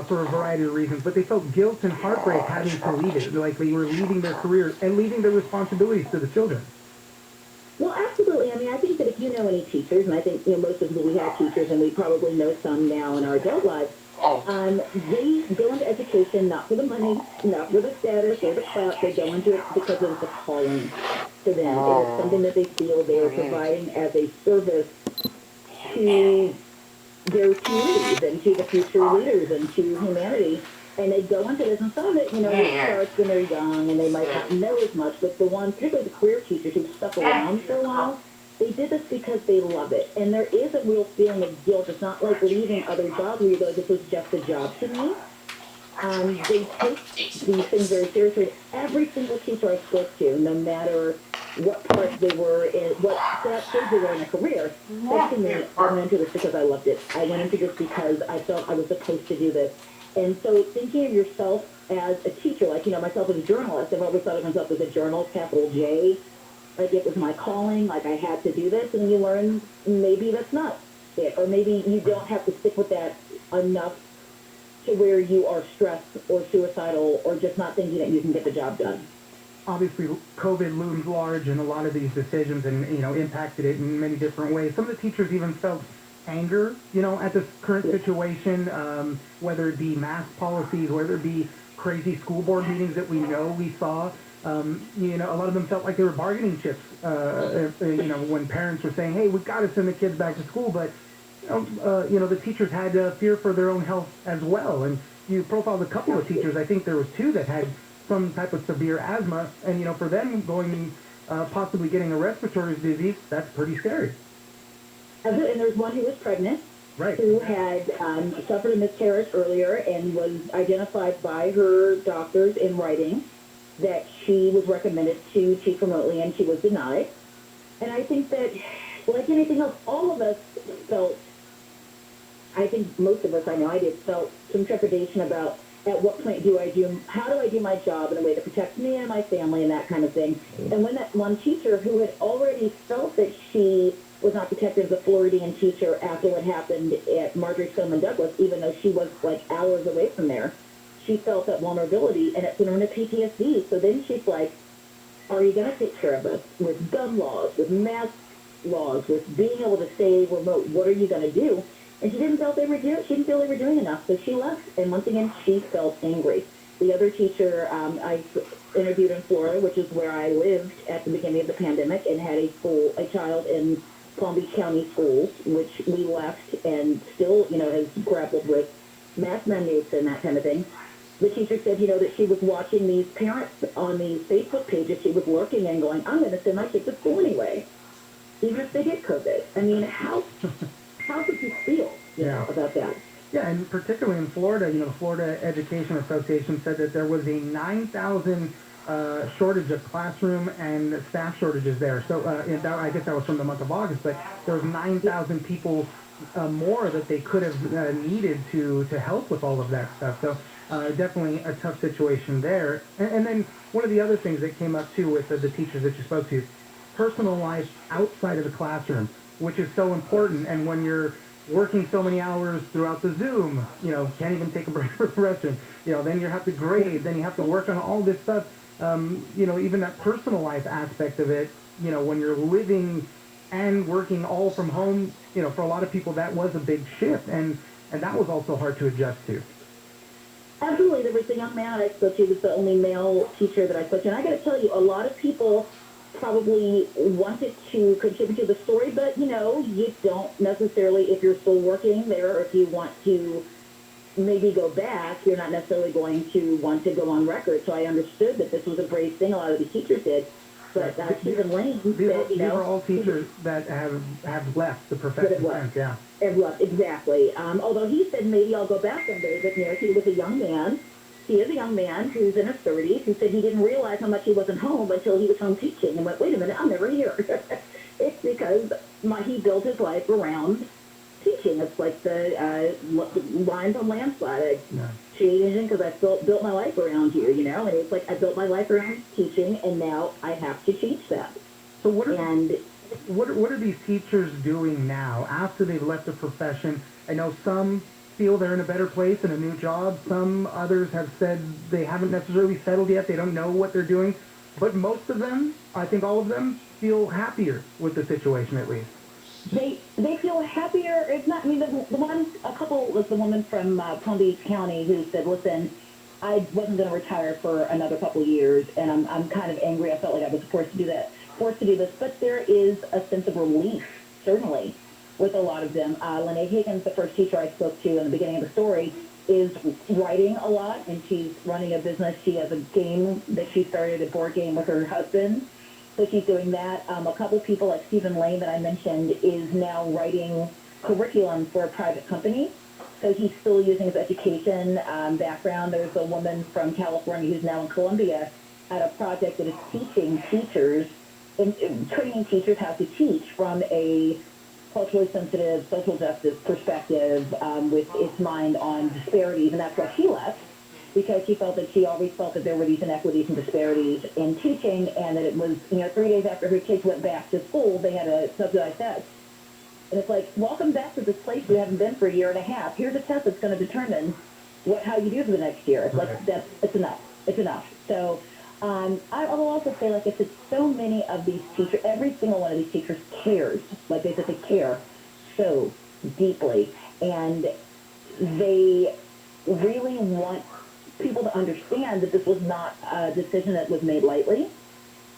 for a variety of reasons, but they felt guilt and heartbreak having to leave it, like they were leaving their career and leaving their responsibilities to the children. Well, absolutely. I mean, I think that if you know any teachers, and I think most of us, we have teachers, and we probably know some now in our adult lives, they go into education not for the money, not for the status or the clout. They go into it because it's a calling to them. It is something that they feel they are providing as a service to their communities and to the future leaders and to humanity. And they go into this, and some of it, it starts when they're young and they might not know as much, but the ones, particularly the career teachers who stuck around for a while, they did this because they love it. And there is a real feeling of guilt. It's not like leaving other jobs where you go, this was just a job to me. They take these things very seriously. Every single teacher I spoke to, no matter what part they were in, what stage they were in a career, said to me, I went into this because I loved it. I went into this because I felt I was supposed to do this. And so thinking of yourself as a teacher, like, myself as a journalist, I've always thought of myself as a journalist, capital J. Like, it was my calling, like, I had to do this, and you learn maybe that's not it. Or maybe you don't have to stick with that enough to where you are stressed or suicidal or just not thinking that you can get the job done. Obviously, COVID looms large in a lot of these decisions and, impacted it in many different ways. Some of the teachers even felt anger, at this current situation, whether it be mask policies, whether it be crazy school board meetings that we saw. A lot of them felt like they were bargaining chips, when parents were saying, hey, we've got to send the kids back to school, but the teachers had fear for their own health as well. And you profiled a couple of teachers. I think there was two that had some type of severe asthma, and for them going possibly getting a respiratory disease, that's pretty scary. And there's one who was pregnant, right, who had suffered a miscarriage earlier and was identified by her doctors in writing that she was recommended to teach remotely, and she was denied. And I think that, like anything else, all of us felt, I think most of us, I know I did, felt some trepidation about at what point how do I do my job in a way that protects me and my family and that kind of thing. And when that one teacher who had already felt that she was not protected as a Floridian teacher after what happened at Marjorie Stoneman Douglas, even though she was like hours away from there, she felt that vulnerability, and it sent her into PTSD. So then she's like, are you going to take care of us with gun laws, with mask laws, with being able to stay remote? What are you going to do? And she didn't feel they were doing enough, so she left. And once again, she felt angry. The other teacher I interviewed in Florida, which is where I lived at the beginning of the pandemic, and had a child in Palm Beach County schools, which we left and still, has grappled with mass mandates and that kind of thing. The teacher said, that she was watching these parents on these Facebook pages. She was lurking and going, I'm going to send my kid to school anyway, even if they get COVID. I mean, how could you feel, about that? Yeah, and particularly in Florida, the Florida Education Association said that there was a 9,000 shortage of classroom and staff shortages there. So I guess that was from the month of August, but there was 9,000 people more that they could have needed to help with all of that stuff. So definitely a tough situation there. And then one of the other things that came up too with the teachers that you spoke to, personal life outside of the classroom, which is so important. And when you're working so many hours throughout the Zoom, can't even take a break for the restroom, then you have to grade, then you have to work on all this stuff. Even that personal life aspect of it, when you're living and working all from home, for a lot of people that was a big shift, and that was also hard to adjust to. Absolutely. There was a young man I spoke to, was the only male teacher that I spoke to, and I got to tell you, a lot of people probably wanted to contribute to the story, but, you don't necessarily, if you're still working there, or if you want to maybe go back, you're not necessarily going to want to go on record. So I understood that this was a brave thing a lot of the teachers did. But Stephen Lane said, these are all teachers that have left the profession. Yeah. Have left, exactly. Although he said maybe I'll go back someday, but he was a young man. He is a young man who's in his 30s who said he didn't realize how much he wasn't home until he was home teaching and went, wait a minute, I'm never here. It's because he built his life around teaching. It's like the lines on Landslide. Changing because I built my life around you, and it's like I built my life around teaching, and now I have to teach that. So what are these teachers doing now after they've left the profession? I know some feel they're in a better place in a new job. Some others have said they haven't necessarily settled yet. They don't know what they're doing. But most of them, I think all of them, feel happier with the situation at least. They feel happier. It's not. I mean, a couple was the woman from Palm Beach County who said, "Listen, I wasn't going to retire for another couple of years, and I'm kind of angry. I felt like I was forced to do this. But there is a sense of relief, certainly, with a lot of them. Lene Higgins, the first teacher I spoke to in the beginning of the story, is writing a lot, and she's running a business. She has a game that she started, a board game with her husband. So she's doing that. A couple people like Stephen Lane that I mentioned is now writing curriculum for a private company. So he's still using his education background. There's a woman from California who's now in Columbia at a project that is teaching teachers, training teachers how to teach from a culturally sensitive social justice perspective with its mind on disparities. And that's why she left, because she always felt that there were these inequities and disparities in teaching, and that it was, 3 days after her kids went back to school, they had a subsidized test. And it's like, welcome back to this place you haven't been for a year and a half. Here's a test that's going to determine how you do for the next year. It's like, it's enough. It's enough. So I will also say, like I said, so many of these teachers, every single one of these teachers cares. Like they said, they care so deeply. And they really want people to understand that this was not a decision that was made lightly.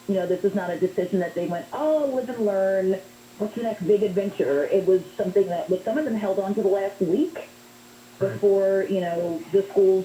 This is not a decision that they went, oh, live and learn. What's the next big adventure? It was something that some of them held on to the last week before, the school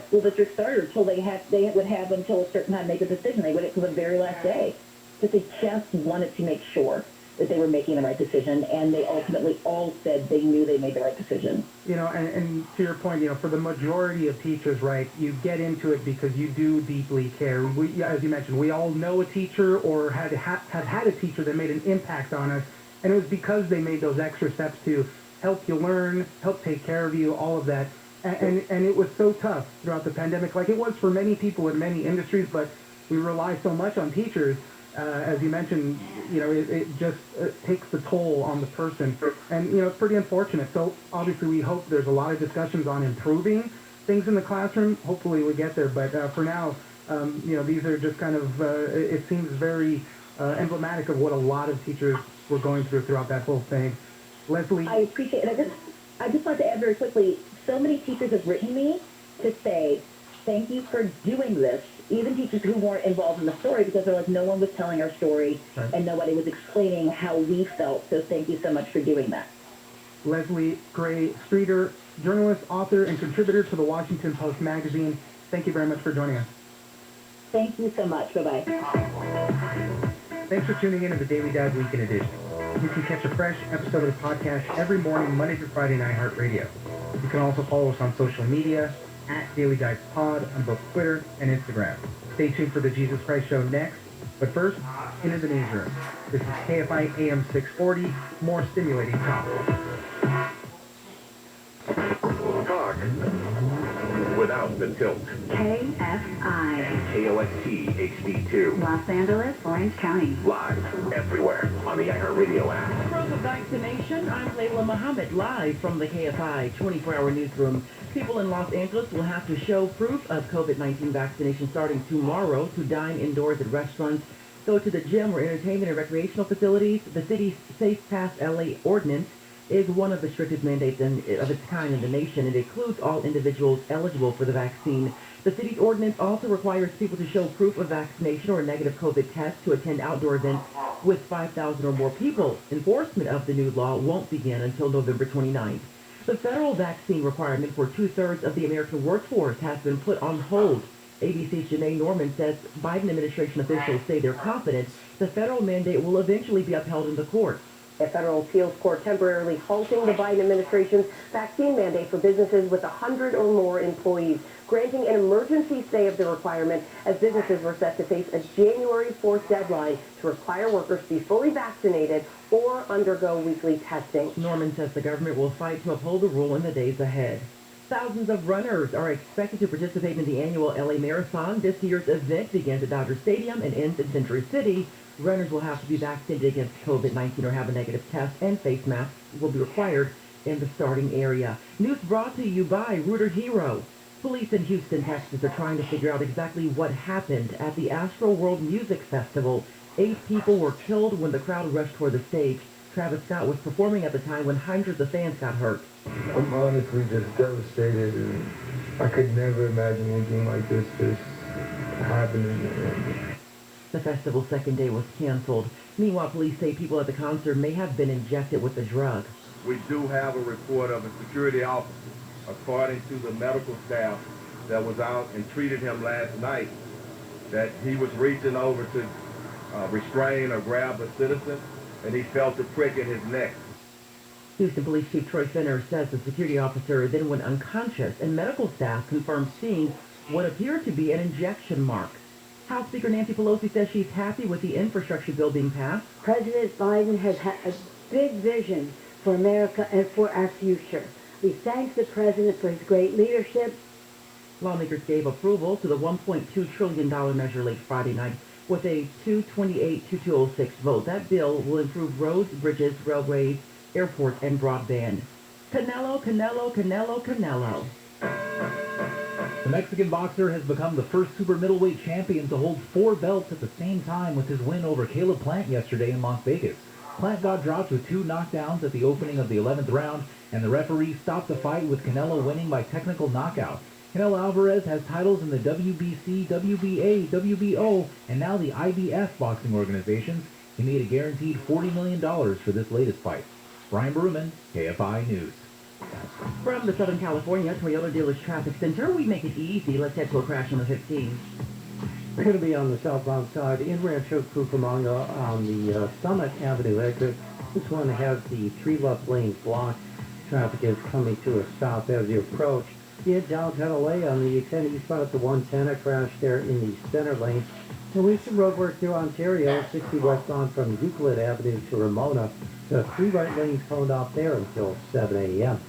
district started, until they would have until a certain time to make a decision. They would until the very last day. But they just wanted to make sure that they were making the right decision, and they ultimately all said they knew they made the right decision. And to your point, for the majority of teachers, right, you get into it because you do deeply care. As you mentioned, we all know a teacher or have had a teacher that made an impact on us, and it was because they made those extra steps to help you learn, help take care of you, all of that. And it was so tough throughout the pandemic, like it was for many people in many industries, but we rely so much on teachers. As you mentioned, it just takes the toll on the person. And, it's pretty unfortunate. So obviously we hope there's a lot of discussions on improving things in the classroom. Hopefully we get there. But for now, these are just kind of, it seems very emblematic of what a lot of teachers were going throughout that whole thing. Leslie? I appreciate it. I just want to add very quickly, so many teachers have written me to say, thank you for doing this. Even teachers who weren't involved in the story, because they're like, no one was telling our story, right, and nobody was explaining how we felt. So thank you so much for doing that. Leslie Gray Streeter, journalist, author, and contributor to the Washington Post magazine. Thank you very much for joining us. Thank you so much. Bye-bye. Thanks for tuning in to the Daily Dive Weekend Edition. You can catch a fresh episode of the podcast every morning, Monday through Friday, on iHeartRadio. You can also follow us on social media, at Daily Dive Pod on both Twitter and Instagram. Stay tuned for the Jesus Christ Show next. But first, into the newsroom. This is KFI AM 640, more stimulating talk. Talk without the tilt. KFI. And KOST HD2. Los Angeles, Orange County. Live everywhere on the iHeartRadio app. From the vaccination, I'm Layla Muhammad, live from the KFI 24-hour newsroom. People in Los Angeles will have to show proof of COVID-19 vaccination starting tomorrow to dine indoors at restaurants, go to the gym or entertainment and recreational facilities. The city's Safe Pass LA ordinance is one of the strictest mandates of its kind in the nation. It includes all individuals eligible for the vaccine. The city's ordinance also requires people to show proof of vaccination or a negative COVID test to attend outdoor events with 5,000 or more people. Enforcement of the new law won't begin until November 29th. The federal vaccine requirement for 2/3 of the American workforce has been put on hold. ABC's Janae Norman says Biden administration officials say they're confident the federal mandate will eventually be upheld in the court. A federal appeals court temporarily halting the Biden administration's vaccine mandate for businesses with 100 or more employees, granting an emergency stay of the requirement as businesses were set to face a January 4th deadline to require workers to be fully vaccinated or undergo weekly testing. Norman says the government will fight to uphold the rule in the days ahead. Thousands of runners are expected to participate in the annual LA Marathon. This year's event begins at Dodger Stadium and ends in Century City. Runners will have to be vaccinated against COVID-19 or have a negative test, and face masks will be required in the starting area. News brought to you by Rooter Hero. Police in Houston, Texas are trying to figure out exactly what happened at the Astro World Music Festival. 8 people were killed when the crowd rushed toward the stage. Travis Scott was performing at the time when hundreds of fans got hurt. I'm honestly just devastated, and I could never imagine anything like this just happening. The festival's second day was canceled. Meanwhile, police say people at the concert may have been injected with the drug. We do have a report of a security officer, according to the medical staff that was out and treated him last night, that he was reaching over to restrain or grab a citizen, and he felt a prick in his neck. Houston Police Chief Troy Finner says the security officer then went unconscious, and medical staff confirmed seeing what appeared to be an injection mark. House Speaker Nancy Pelosi says she's happy with the infrastructure bill being passed. President Biden has had a big vision for America and for our future. We thank the president for his great leadership. Lawmakers gave approval to the $1.2 trillion measure late Friday night with a 228 to 206 vote. That bill will improve roads, bridges, railways, airports, and broadband. Canelo, Canelo, Canelo, Canelo. The Mexican boxer has become the first super middleweight champion to hold 4 belts at the same time with his win over Caleb Plant yesterday in Las Vegas. Plant got dropped with 2 knockdowns at the opening of the 11th round, and the referee stopped the fight with Canelo winning by technical knockout. Canelo Alvarez has titles in the WBC, WBA, WBO, and now the IBF boxing organizations. He made a guaranteed $40 million for this latest fight. Brian Berman, KFI News. From the Southern California Toyota Dealers Traffic Center, we make it easy. Let's head to a crash on the 15. We're going to be on the southbound side in Rancho Cucamonga on the Summit Avenue exit. This one has the 3 left lanes blocked. Traffic is coming to a stop as you approach. In downtown LA on the 10 eastbound at the 110, a crash there in the center lane. And we have some road work through Ontario, 60 westbound from Euclid Avenue to Ramona. The 3 right lanes toned off there until 7 a.m.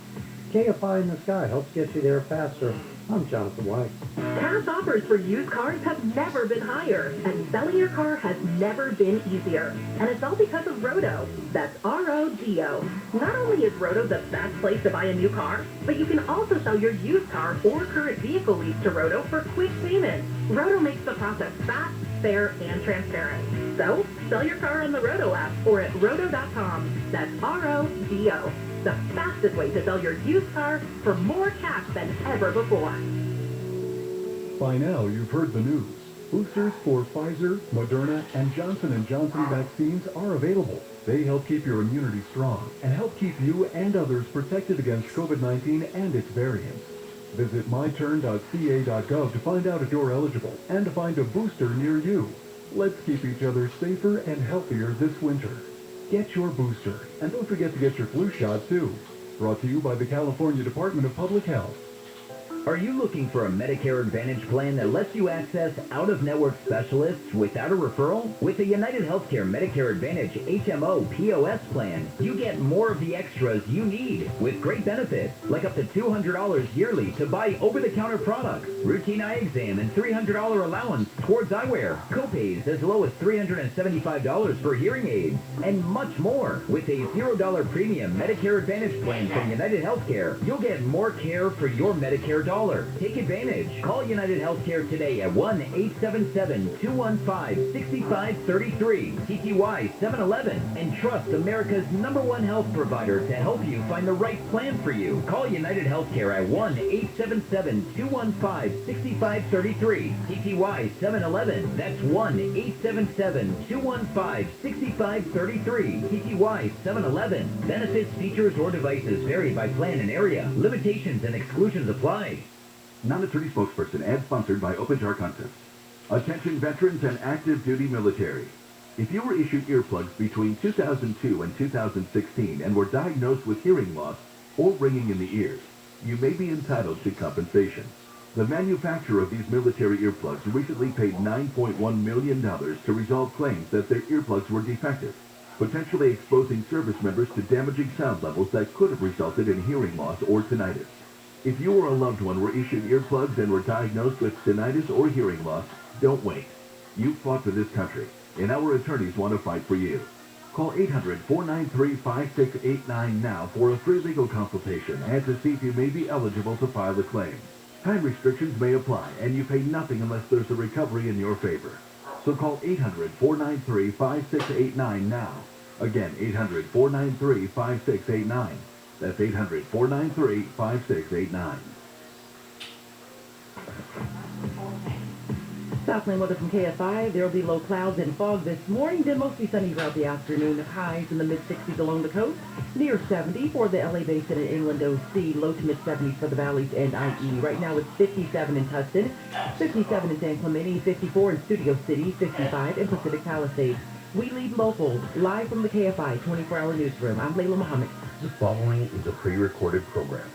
KFI in the Sky helps get you there faster. I'm Jonathan White. Cash offers for used cars have never been higher, and selling your car has never been easier. And it's all because of Roto. That's R-O-D-O. Not only is Roto the best place to buy a new car, but you can also sell your used car or current vehicle lease to Roto for quick payments. Roto makes the process fast, fair, and transparent. So, sell your car on the Roto app or at roto.com. That's R-O-D-O. The fastest way to sell your used car for more cash than ever before. By now, you've heard the news. Boosters for Pfizer, Moderna, and Johnson & Johnson vaccines are available. They help keep your immunity strong and help keep you and others protected against COVID-19 and its variants. Visit myturn.ca.gov to find out if you're eligible and to find a booster near you. Let's keep each other safer and healthier this winter. Get your booster, and don't forget to get your flu shot, too. Brought to you by the California Department of Public Health. Are you looking for a Medicare Advantage plan that lets you access out-of-network specialists without a referral? With the Unitedhealthcare Medicare Advantage HMO POS plan, you get more of the extras you need with great benefits, like up to $200 yearly to buy over-the-counter products, routine eye exam, and $300 allowance towards eyewear, copays as low as $375 for hearing aids, and much more. With a $0 premium Medicare Advantage plan from Unitedhealthcare, you'll get more care for your Medicare dollar. Take advantage. Call Unitedhealthcare today at 1-877-215-6533, TTY 711, and trust America's #1 health provider to help you find the right plan for you. Call Unitedhealthcare at 1-877-215-6533, TTY 711. That's 1-877-215-6533, TTY 711. Benefits, features, or devices vary by plan and area. Limitations and exclusions apply. Non-attorney spokesperson, ad sponsored by Open Jar Concepts. Attention veterans and active duty military. If you were issued earplugs between 2002 and 2016 and were diagnosed with hearing loss or ringing in the ears, you may be entitled to compensation. The manufacturer of these military earplugs recently paid $9.1 million to resolve claims that their earplugs were defective, potentially exposing service members to damaging sound levels that could have resulted in hearing loss or tinnitus. If you or a loved one were issued earplugs and were diagnosed with tinnitus or hearing loss, don't wait. You fought for this country, and our attorneys want to fight for you. Call 800-493-5689 now for a free legal consultation and to see if you may be eligible to file a claim. Time restrictions may apply, and you pay nothing unless there's a recovery in your favor. So call 800-493-5689 now. Again, 800-493-5689. That's 800-493-5689. Southland weather from KFI. There will be low clouds and fog this morning, then mostly sunny throughout the afternoon. Highs in the mid-60s along the coast, near 70 for the LA Basin and Inland OC, low to mid-70s for the valleys and IE. Right now it's 57 in Tustin, 57 in San Clemente, 54 in Studio City, 55 in Pacific Palisades. We lead local, live from the KFI 24-hour newsroom. I'm Layla Muhammad. The following is a pre-recorded program.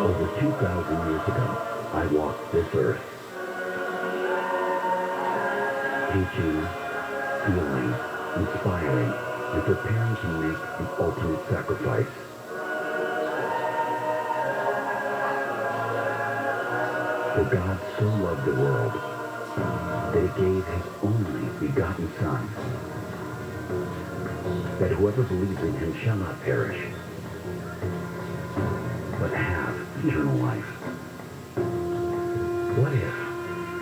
Over 2,000 years ago, I walked this earth. Teaching, healing, inspiring, and preparing to make the ultimate sacrifice. For God so loved the world that he gave his only begotten Son, that whoever believes in him shall not perish, but have eternal life. What if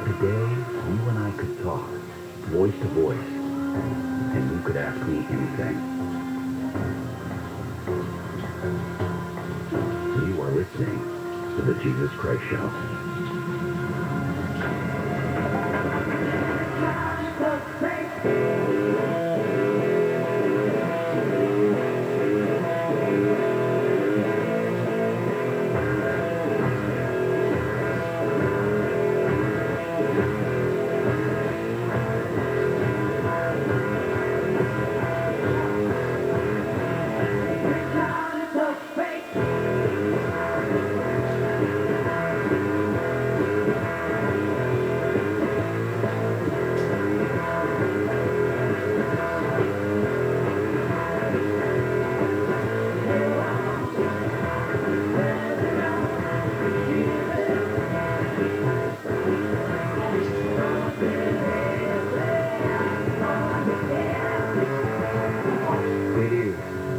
today you and I could talk, voice to voice, and you could ask me anything? You are listening to the Jesus Christ Show.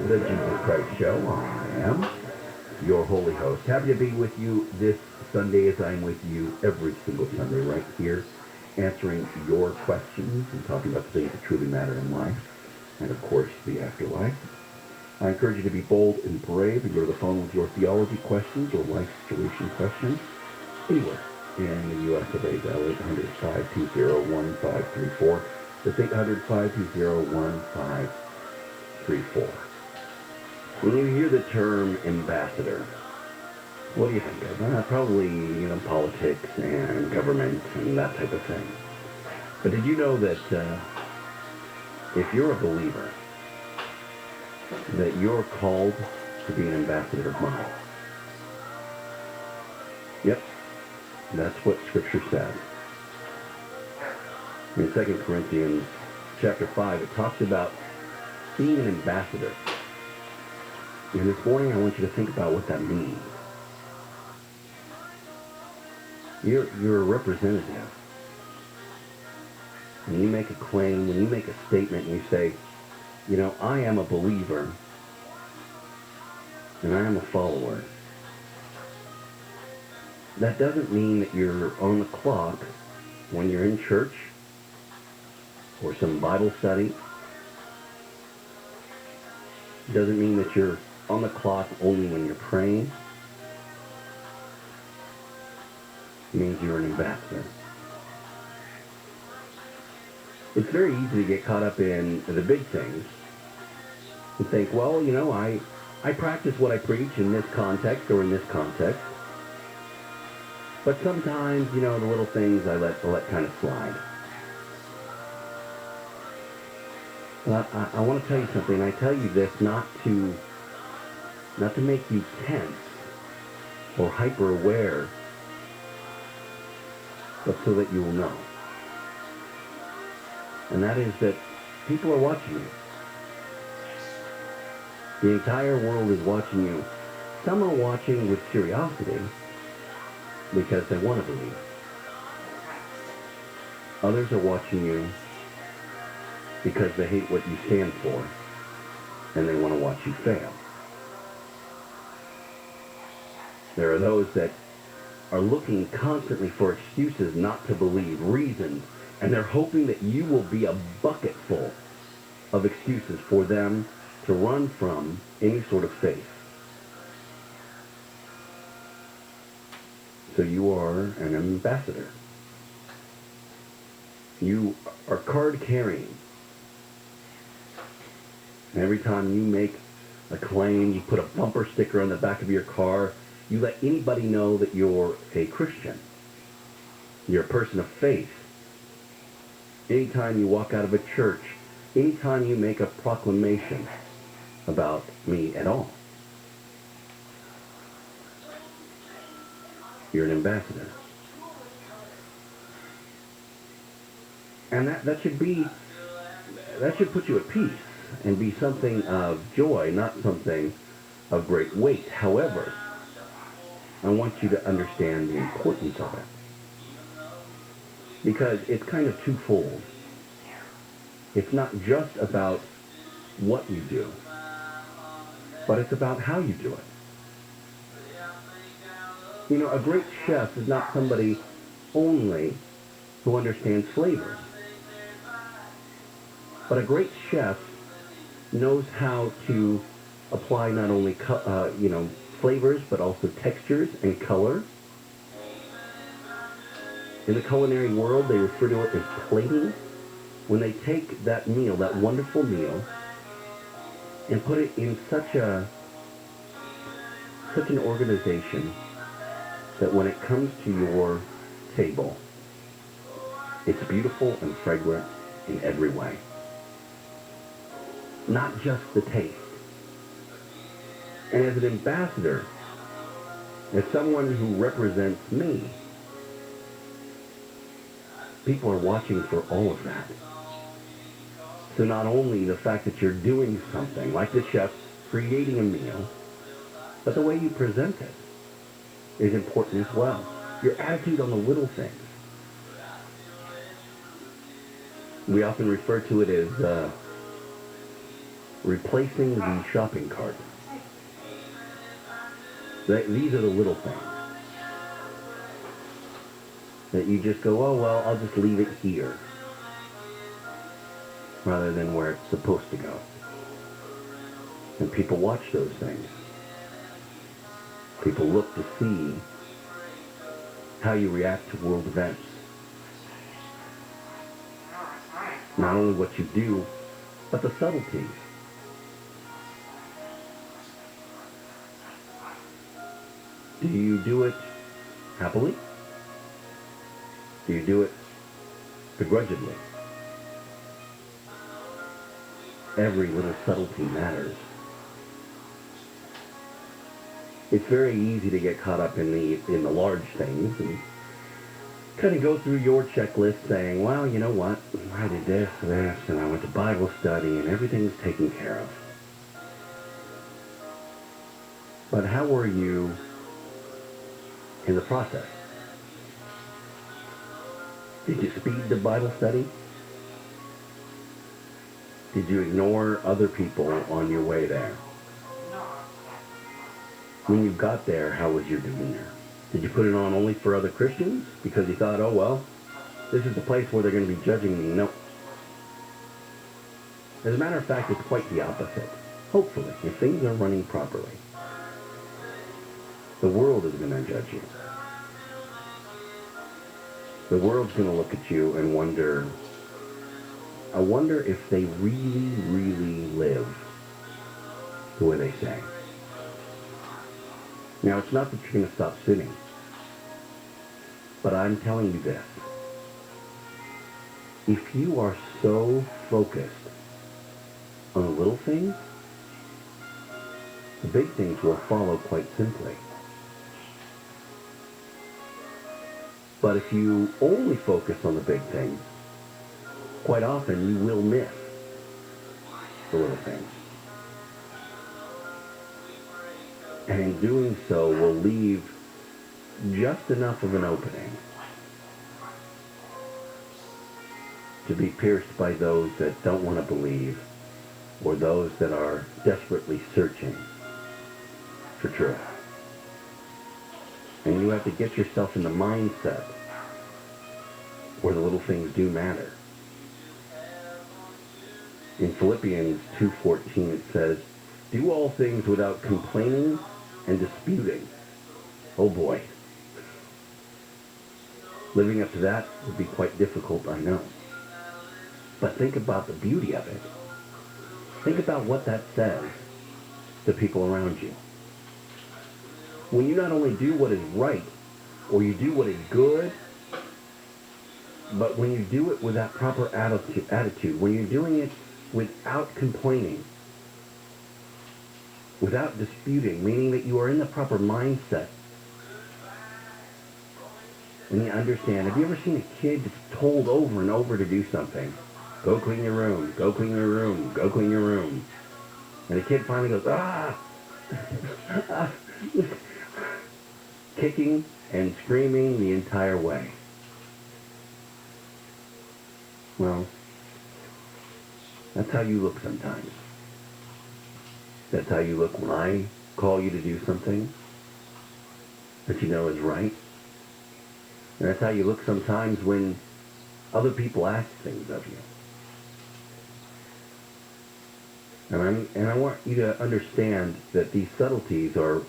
The Jesus Christ Show. I am your holy host. Happy to be with you this Sunday as I'm with you every single Sunday right here, answering your questions and talking about the things that truly matter in life, and of course the afterlife. I encourage you to be bold and brave and go to the phone with your theology questions or life situation questions anywhere in the U.S. of A. Dial 800-520-1534. That's 800-520-1534. When you hear the term ambassador, what do you think of? Probably, politics and government and that type of thing. But did you know that if you're a believer, that you're called to be an ambassador of mine? Yep, that's what Scripture says. In 2 Corinthians chapter 5, it talks about being an ambassador. And this morning, I want you to think about what that means. You're a representative. When you make a claim, when you make a statement, and you say, I am a believer, and I am a follower, that doesn't mean that you're on the clock when you're in church or some Bible study. It doesn't mean that you're on the clock only when you're praying. It means you're an ambassador. It's very easy to get caught up in the big things and think, well, I practice what I preach in this context or in this context. But sometimes, the little things I let kind of slide. But I want to tell you something. I tell you this not to make you tense or hyper aware, but so that you will know. And that is that people are watching you. The entire world is watching you. Some are watching with curiosity because they want to believe. Others are watching you because they hate what you stand for and they want to watch you fail. There are those that are looking constantly for excuses not to believe, reasons, and they're hoping that you will be a bucket full of excuses for them to run from any sort of faith. So you are an ambassador. You are card carrying. And every time you make a claim, you put a bumper sticker on the back of your car, you let anybody know that you're a Christian. You're a person of faith. Anytime you walk out of a church, anytime you make a proclamation about me at all, you're an ambassador. And that should put you at peace and be something of joy, not something of great weight. However, I want you to understand the importance of it. Because it's kind of twofold. It's not just about what you do, but it's about how you do it. You know, a great chef is not somebody only who understands flavors. But a great chef knows how to apply not only flavors, but also textures and color. In the culinary world, they refer to it as plating. When they take that meal, that wonderful meal, and put it in such an organization that when it comes to your table, it's beautiful and fragrant in every way. Not just the taste. And as an ambassador, as someone who represents me, people are watching for all of that. So not only the fact that you're doing something, like the chef creating a meal, but the way you present it is important as well. Your attitude on the little things. We often refer to it as replacing the shopping cart. These are the little things that you just go, oh, well, I'll just leave it here, rather than where it's supposed to go. And people watch those things. People look to see how you react to world events. Not only what you do, but the subtleties. Do you do it happily? Do you do it begrudgingly? Every little subtlety matters. It's very easy to get caught up in the large things and kind of go through your checklist saying, well, you know what, I did this, and I went to Bible study, and everything's taken care of. But how were you in the process? Did you speed the Bible study? Did you ignore other people on your way there? When you got there, how was your demeanor? Did you put it on only for other Christians? Because you thought, oh, well, this is the place where they're going to be judging me. No. As a matter of fact, it's quite the opposite. Hopefully, if things are running properly, the world is going to judge you. The world's going to look at you and wonder, I wonder if they really, really live the way they say. Now, it's not that you're going to stop sinning, but I'm telling you this. If you are so focused on the little things, the big things will follow quite simply. But if you only focus on the big things, quite often you will miss the little things. And in doing so, will leave just enough of an opening to be pierced by those that don't want to believe, or those that are desperately searching for truth. And you have to get yourself in the mindset where the little things do matter. In Philippians 2:14 it says, "Do all things without complaining and disputing." Oh boy. Living up to that would be quite difficult, I know. But think about the beauty of it. Think about what that says to people around you. When you not only do what is right, or you do what is good, but when you do it with that proper attitude, when you're doing it without complaining, without disputing, meaning that you are in the proper mindset, and you understand. Have you ever seen a kid that's told over and over to do something? Go clean your room, go clean your room, go clean your room. And the kid finally goes, kicking and screaming the entire way. Well, that's how you look sometimes. That's how you look when I call you to do something that you know is right. And that's how you look sometimes when other people ask things of you. And I want you to understand that these subtleties are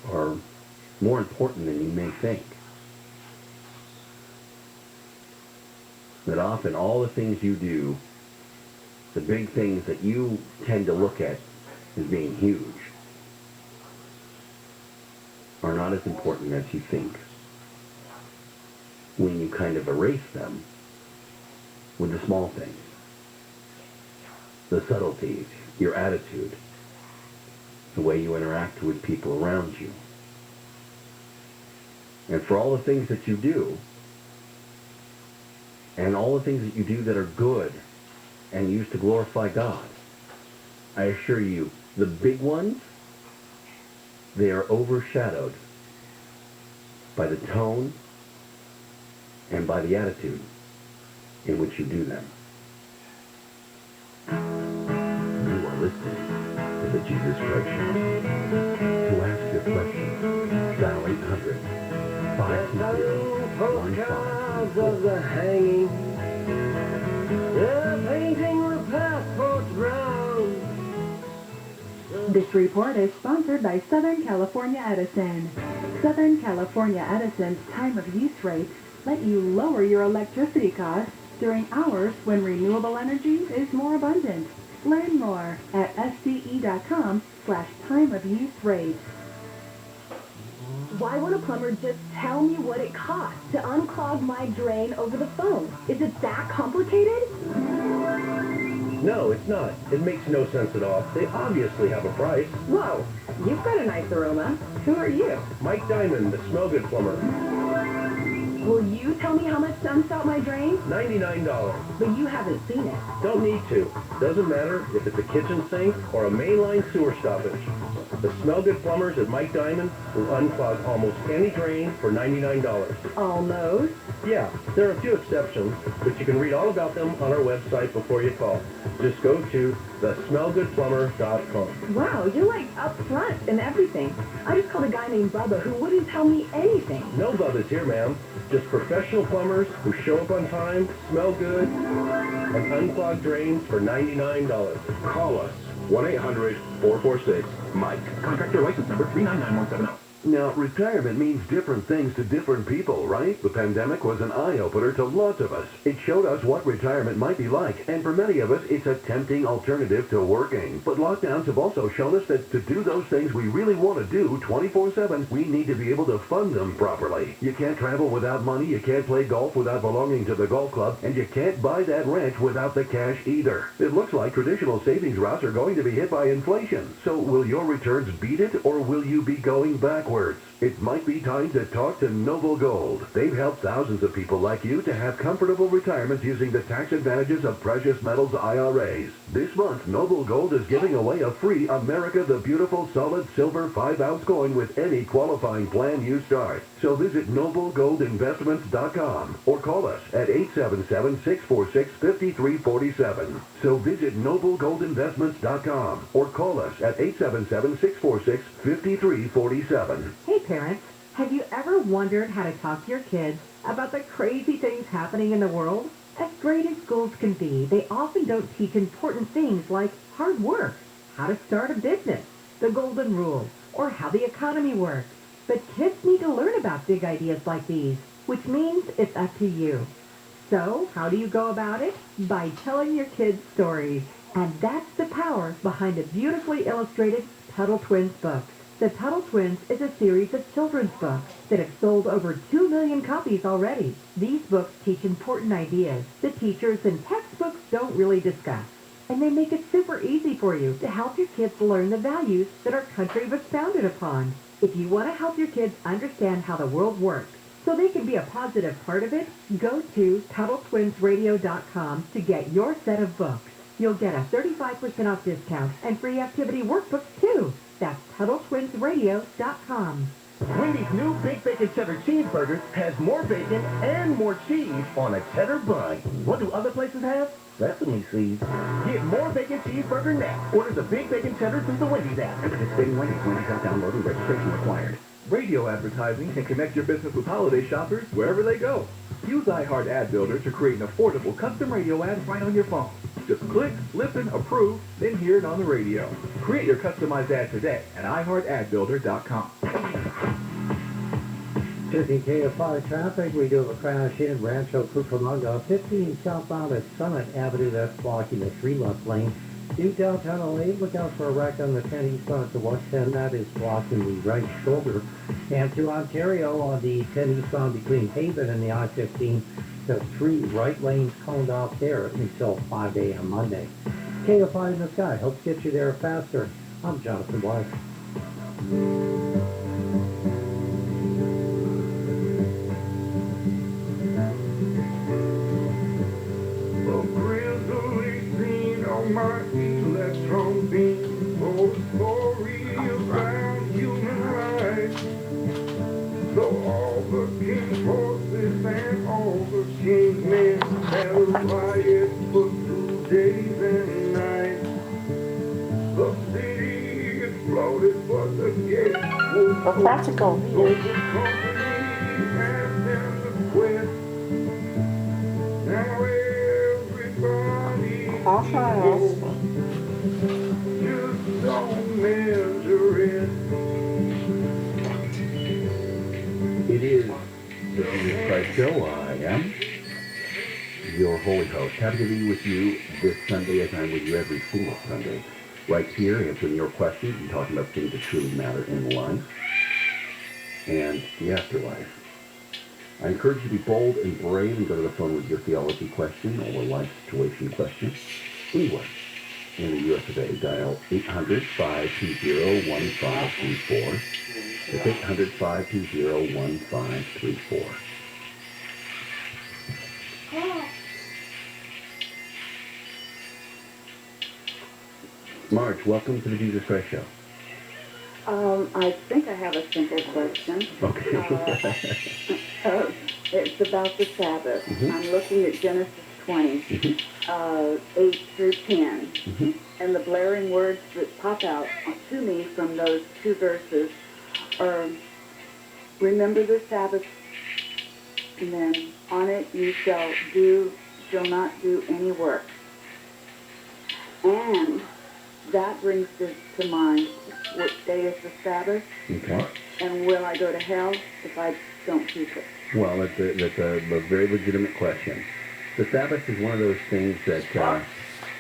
more important than you may think. That often all the things you do, the big things that you tend to look at as being huge, are not as important as you think. When you kind of erase them with the small things, the subtleties, your attitude, the way you interact with people around you. And for all the things that you do, and all the things that you do that are good and used to glorify God, I assure you, the big ones, they are overshadowed by the tone and by the attitude in which you do them. You are listening to the Jesus Christ Show. To ask your question, dial 800-520-1524. Of the hanging, the painting the passports round. This report is sponsored by Southern California Edison. Southern California Edison's time of use rates let you lower your electricity costs during hours when renewable energy is more abundant. Learn more at sce.com/time of use rates. Why would a plumber just tell me what it costs to unclog my drain over the phone? Is it that complicated? No, it's not. It makes no sense at all. They obviously have a price. Whoa, you've got a nice aroma. Who are you? Mike Diamond, the smell good plumber. Will you tell me how much to unspout my drain? $99. But you haven't seen it. Don't need to. Doesn't matter if it's a kitchen sink or a mainline sewer stoppage. The smell good plumbers at Mike Diamond will unclog almost any drain for $99. Almost? Yeah, there are a few exceptions, but you can read all about them on our website before you call. Just go to thesmellgoodplumber.com. Wow, you're like up front and everything. I just called a guy named Bubba who wouldn't tell me anything. No Bubba's here, ma'am. Just professional plumbers who show up on time, smell good, and unclog drains for $99. Call us, 1-800-446-MIKE. Contractor license number 399170. Now, retirement means different things to different people, right? The pandemic was an eye-opener to lots of us. It showed us what retirement might be like, and for many of us, it's a tempting alternative to working. But lockdowns have also shown us that to do those things we really want to do 24/7, we need to be able to fund them properly. You can't travel without money, you can't play golf without belonging to the golf club, and you can't buy that ranch without the cash either. It looks like traditional savings routes are going to be hit by inflation. So will your returns beat it, or will you be going backwards? words. It might be time to talk to Noble Gold. They've helped thousands of people like you to have comfortable retirements using the tax advantages of precious metals IRAs. This month, Noble Gold is giving away a free America the Beautiful Solid Silver 5-ounce coin with any qualifying plan you start. So visit NobleGoldInvestments.com or call us at 877-646-5347. So visit NobleGoldInvestments.com or call us at 877-646-5347. Hey parents, have you ever wondered how to talk to your kids about the crazy things happening in the world? As great as schools can be, they often don't teach important things like hard work, how to start a business, the golden rule, or how the economy works. But kids need to learn about big ideas like these, which means it's up to you. So, how do you go about it? By telling your kids stories. And that's the power behind a beautifully illustrated Tuttle Twins book. The Tuttle Twins is a series of children's books that have sold over 2 million copies already. These books teach important ideas that teachers and textbooks don't really discuss. And they make it super easy for you to help your kids learn the values that our country was founded upon. If you want to help your kids understand how the world works so they can be a positive part of it, go to TuttleTwinsRadio.com to get your set of books. You'll get a 35% off discount and free activity workbooks too. That's TuttleTwinsRadio.com. Wendy's new Big Bacon Cheddar Cheeseburger has more bacon and more cheese on a cheddar bun. What do other places have? Sesame seeds. Get more bacon cheeseburger now. Order the Big Bacon Cheddar through the Wendy's app. Participating Wendy's app download and registration required. Radio advertising can connect your business with holiday shoppers wherever they go. Use iHeart Ad Builder to create an affordable custom radio ad right on your phone. Just click, listen, approve, then hear it on the radio. Create your customized ad today at iHeartAdBuilder.com. Checking KFI traffic, we do have a crash in Rancho Cucamonga, 15 southbound at Summit Avenue. That's blocking the 3-left lane. Due downtown LA, look out for a wreck on the 10 eastbound to 110. That is blocking the right shoulder. And to Ontario on the 10 eastbound between Haven and the I-15, the 3 right lanes coned off there until 5 a.m. Monday. KFI in the sky helps get you there faster. I'm Jonathan Weiss. My electron beam for the story about human rights. So all the king's horses and all the king's men had a riot for 2 days and nights. The city exploded, but the gates were practical. So the company asked them to quit. Now everybody just don't measure it. It is the Jesus Christ Show. I am your holy host. Happy to be with you this Sunday as I'm with you every single Sunday. Right here, answering your questions and talking about things that truly matter in life and the afterlife. I encourage you to be bold and brave and go to the phone with your theology question or a life situation question. Anywhere in the U.S. of A, dial 800-520-1534. It's 800-520-1534. Marge, welcome to the Jesus Christ Show. I think I have a simple question. Okay. It's about the Sabbath. Mm-hmm. I'm looking at Genesis 20, 8 through 10. Mm-hmm. And the blaring words that pop out to me from those 2 verses are, remember the Sabbath, and then on it you shall not do any work. And that brings to mind, what day is the Sabbath? Okay. And will I go to hell if I don't keep it? Well, that's a very legitimate question. The Sabbath is one of those things that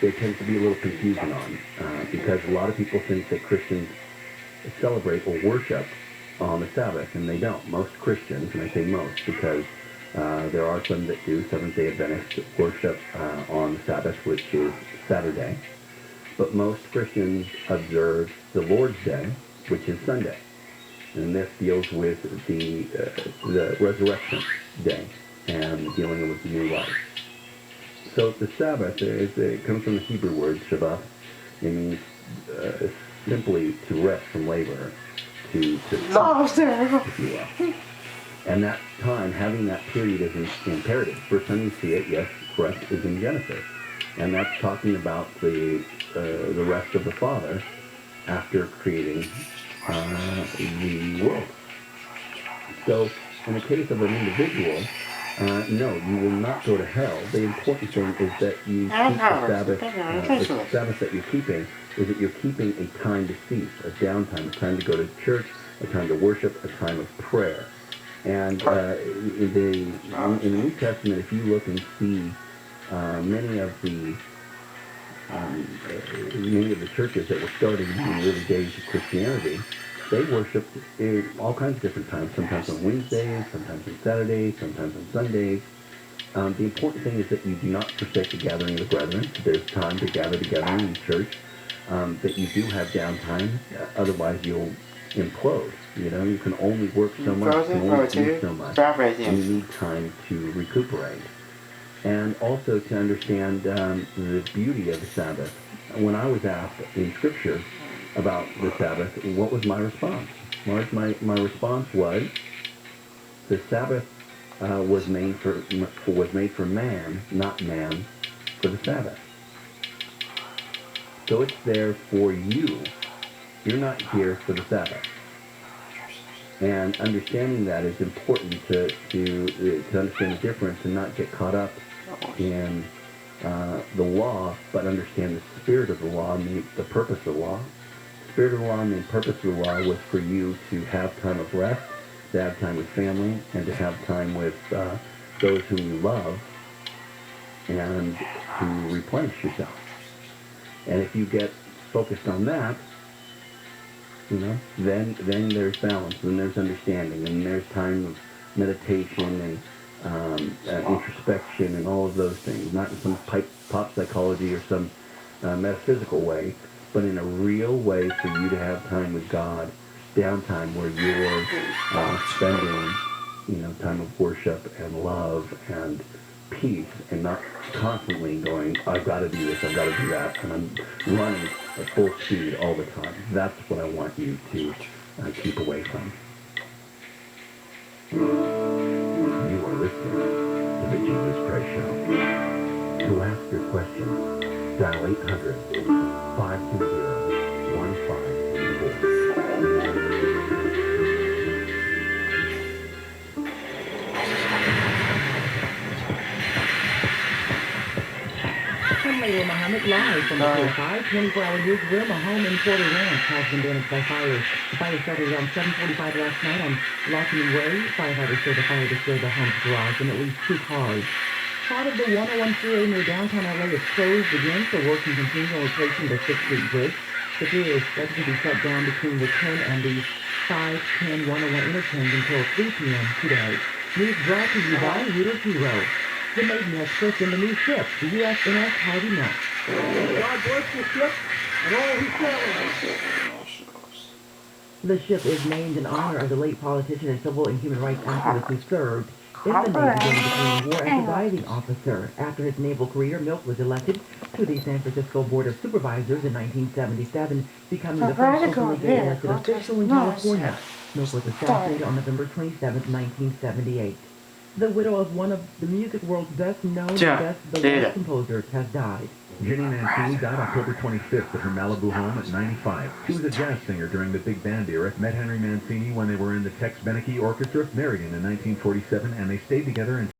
there tends to be a little confusion on because a lot of people think that Christians celebrate or worship on the Sabbath, and they don't. Most Christians, and I say most because there are some that do, Seventh-day Adventists worship on the Sabbath, which is Saturday. But most Christians observe the Lord's Day, which is Sunday. And this deals with the resurrection day and dealing with the new life. So the Sabbath, it comes from the Hebrew word Shabbat. It means simply to rest from labor, to if you will. And that time, having that period is imperative. First time you see it, yes, rest is in Genesis. And that's talking about the rest of the Father after creating the world. So, in the case of an individual, no, you will not go to hell. The important thing is that you keep the Sabbath. The Sabbath that you're keeping is that you're keeping a time to cease, a downtime, a time to go to church, a time to worship, a time of prayer. And in the New Testament, if you look and see many of the churches that were starting in the early days of Christianity, they worshipped all kinds of different times, sometimes on Wednesdays, sometimes on Saturdays, sometimes on Sundays. The important thing is that you do not forsake the gathering of the brethren. There's time to gather together in church, that you do have downtime, otherwise you'll implode. You know, you can only work so much, you can only do so much, and you need time to recuperate. And also to understand the beauty of the Sabbath. When I was asked in Scripture about the Sabbath, what was my response? My response was, the Sabbath was made for man, not man for the Sabbath. So it's there for you. You're not here for the Sabbath. And understanding that is important to understand the difference and not get caught up in the law, but understand the spirit of the law and the purpose of the law. The spirit of the law and the purpose of the law was for you to have time of rest, to have time with family, and to have time with those whom you love, and to replenish yourself. And if you get focused on that, you know, then there's balance, then there's understanding, and there's time of meditation and introspection and all of those things, not in some pop psychology or some metaphysical way, but in a real way for you to have time with God, downtime where you're spending, you know, time of worship and love and peace, and not constantly going, I've got to do this, I've got to do that, and I'm running at full speed all the time. That's what I want you to keep away from. You are listening to the Jesus Christ Show. To ask your question, dial 800-520-1524. Layla Muhammad live from the Kfi 24-hour newsroom. A home in Porter Ranch has been damaged by fires. The fire started around 7:45 last night on Locking Way. Firefighters say the fire destroyed the home's garage and at least 2 cars. Part of the 101 freeway near downtown LA is closed again for work and continue on replacing the 6th Street Bridge. The freeway is expected to be shut down between the 10 and the 510-101 interchange until 3 p.m. today. News brought to you by Reader Hero. The Maiden has christened the new ship, the USNS Harvey Milk. God bless the ship and all who sail it. The ship is named in honor of the late politician and civil and human rights activist who served in the Navy during the Korean War as a diving officer. After his naval career, Milk was elected to the San Francisco Board of Supervisors in 1977, becoming the first openly gay elected official in California. Milk was assassinated on November 27, 1978. The widow of one of the music world's best-known and best-beloved composers has died. Jenny Mancini died October 25th at her Malibu home at 95. She was a jazz singer during the big band era, met Henry Mancini when they were in the Tex Beneke Orchestra, married him in 1947, and they stayed together until